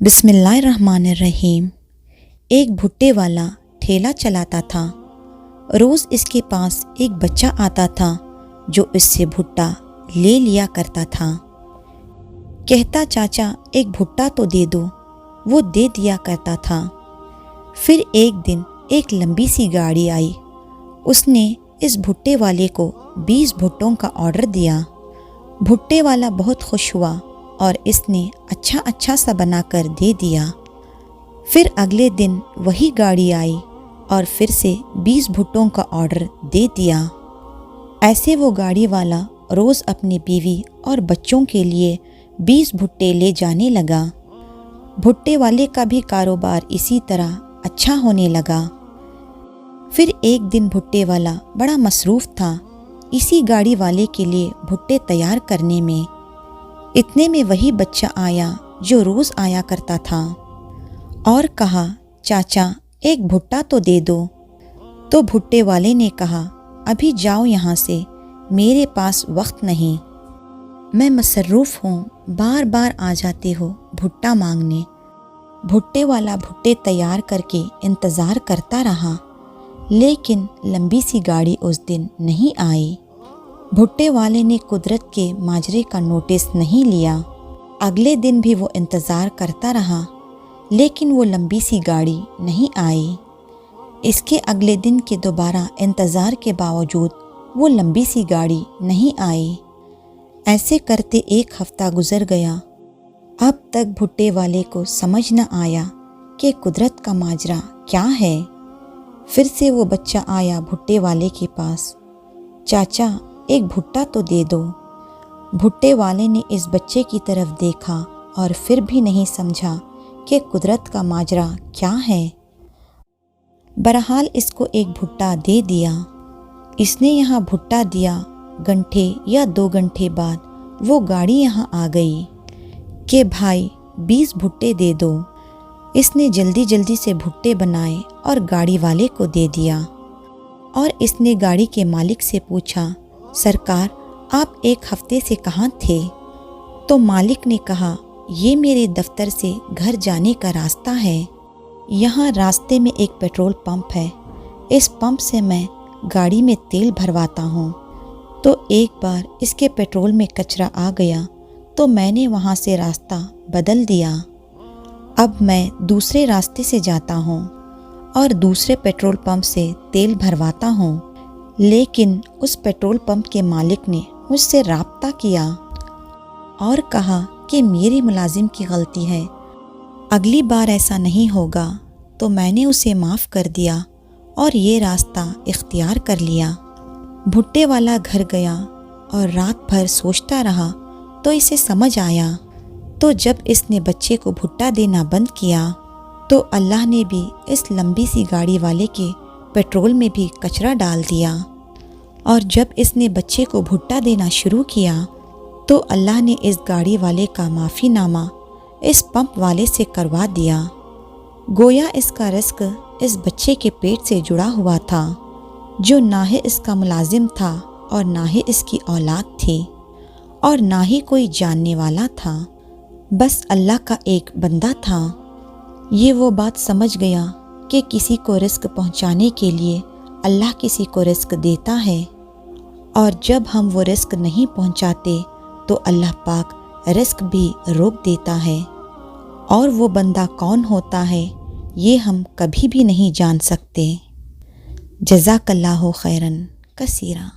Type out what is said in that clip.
بسم اللہ الرحمن الرحیم۔ ایک بھٹے والا ٹھیلا چلاتا تھا۔ روز اس کے پاس ایک بچہ آتا تھا جو اس سے بھٹا لے لیا کرتا تھا۔ کہتا چاچا ایک بھٹا تو دے دو، وہ دے دیا کرتا تھا۔ پھر ایک دن ایک لمبی سی گاڑی آئی، اس نے اس بھٹے والے کو 20 بھٹوں کا آرڈر دیا۔ بھٹے والا بہت خوش ہوا اور اس نے اچھا سا بنا کر دے دیا۔ پھر اگلے دن وہی گاڑی آئی اور پھر سے 20 بھٹوں کا آرڈر دے دیا۔ ایسے وہ گاڑی والا روز اپنی بیوی اور بچوں کے لیے 20 بھٹے لے جانے لگا۔ بھٹے والے کا بھی کاروبار اسی طرح اچھا ہونے لگا۔ پھر ایک دن بھٹے والا بڑا مصروف تھا اسی گاڑی والے کے لیے بھٹے تیار کرنے میں۔ اتنے میں وہی بچہ آیا جو روز آیا کرتا تھا اور کہا چاچا ایک بھٹا تو دے دو۔ تو بھٹے والے نے کہا ابھی جاؤ یہاں سے، میرے پاس وقت نہیں، میں مصروف ہوں، بار بار آ جاتے ہو بھٹا مانگنے۔ بھٹے والا بھٹے تیار کر کے انتظار کرتا رہا، لیکن لمبی سی گاڑی اس دن نہیں آئی۔ بھٹے والے نے قدرت کے ماجرے کا نوٹس نہیں لیا۔ اگلے دن بھی وہ انتظار کرتا رہا، لیکن وہ لمبی سی گاڑی نہیں آئی۔ اس کے اگلے دن کے دوبارہ انتظار کے باوجود وہ لمبی سی گاڑی نہیں آئی۔ ایسے کرتے ایک ہفتہ گزر گیا۔ اب تک بھٹے والے کو سمجھ نہ آیا کہ قدرت کا ماجرا کیا ہے۔ پھر سے وہ بچہ آیا بھٹے والے کے پاس، چاچا ایک بھٹا تو دے دو۔ بھٹے والے نے اس بچے کی طرف دیکھا اور پھر بھی نہیں سمجھا کہ قدرت کا ماجرا کیا ہے۔ بہرحال اس کو ایک بھٹا دے دیا۔ اس نے یہاں بھٹا دیا، گھنٹے یا 2 گھنٹے بعد وہ گاڑی یہاں آ گئی کہ بھائی 20 بھٹے دے دو۔ اس نے جلدی سے بھٹے بنائے اور گاڑی والے کو دے دیا، اور اس نے گاڑی کے مالک سے پوچھا سرکار آپ ایک ہفتے سے کہاں تھے؟ تو مالک نے کہا یہ میرے دفتر سے گھر جانے کا راستہ ہے، یہاں راستے میں ایک پیٹرول پمپ ہے، اس پمپ سے میں گاڑی میں تیل بھرواتا ہوں، تو ایک بار اس کے پیٹرول میں کچرا آ گیا تو میں نے وہاں سے راستہ بدل دیا۔ اب میں دوسرے راستے سے جاتا ہوں اور دوسرے پیٹرول پمپ سے تیل بھرواتا ہوں، لیکن اس پیٹرول پمپ کے مالک نے مجھ سے رابطہ کیا اور کہا کہ میرے ملازم کی غلطی ہے، اگلی بار ایسا نہیں ہوگا، تو میں نے اسے معاف کر دیا اور یہ راستہ اختیار کر لیا۔ بھٹے والا گھر گیا اور رات بھر سوچتا رہا تو اسے سمجھ آیا۔ تو جب اس نے بچے کو بھٹا دینا بند کیا تو اللہ نے بھی اس لمبی سی گاڑی والے کے پیٹرول میں بھی کچرا ڈال دیا، اور جب اس نے بچے کو بھٹا دینا شروع کیا تو اللہ نے اس گاڑی والے کا معافی نامہ اس پمپ والے سے کروا دیا۔ گویا اس کا رزق اس بچے کے پیٹ سے جڑا ہوا تھا، جو نہ ہی اس کا ملازم تھا اور نہ ہی اس کی اولاد تھی اور نہ ہی کوئی جاننے والا تھا، بس اللہ کا ایک بندہ تھا۔ یہ وہ بات سمجھ گیا کہ کسی کو رزق پہنچانے کے لیے اللہ کسی کو رزق دیتا ہے، اور جب ہم وہ رزق نہیں پہنچاتے تو اللہ پاک رزق بھی روک دیتا ہے، اور وہ بندہ کون ہوتا ہے یہ ہم کبھی بھی نہیں جان سکتے۔ جزاک اللہ خیرن کثیرا۔